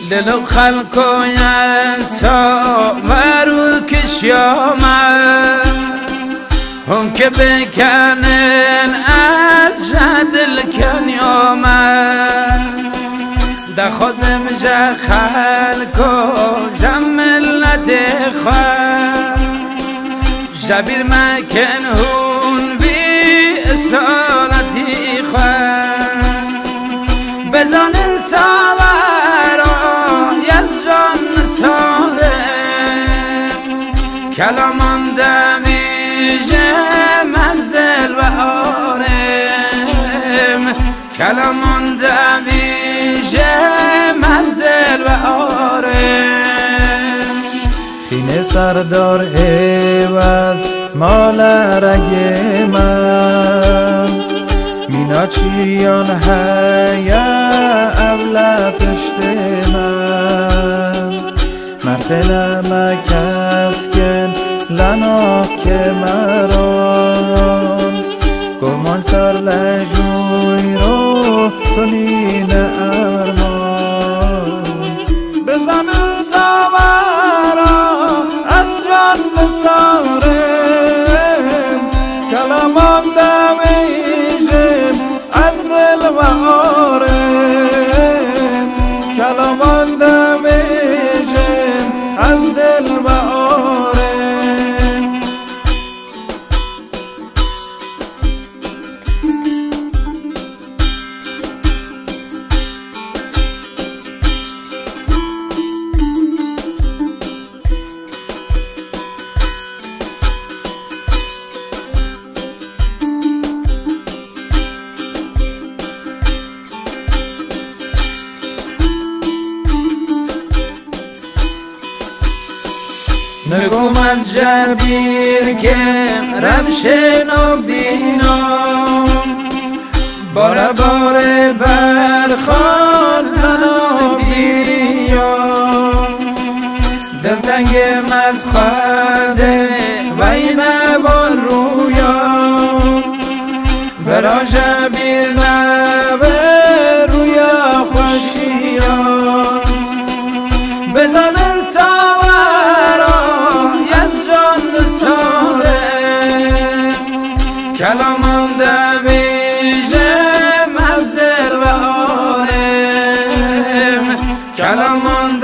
دل و خلق و انسا ورو کشیامن هم که بکنن از دل کنیامن ده خودم جا خلق و جا ملت خواه جبیر مکن هون بی اصالتی خواه بزن ساورا یزران ساله کلامان دمیجم از دل و آرم کلامان دمیجم از دل و آرم خینه سردار عوض مال رگ من میناچیان هیا اولا پشت من مرتلم کسکن لناف که مران گمان سر لجوی رو کنین ارمان بزنم سوارا از جان بسارم کلامم دمیجم از دل و آرم کلامم دمیجم از دل و آرم نگم از جبیر که روشن و بینام باره باره برخان منو بیریام دلتنگم از خواده و این بار رویام برا جبیر نبه رویا خوشیام بزنن سوارا یزران ساله کلامم دمیجم از دل و آرم کلامم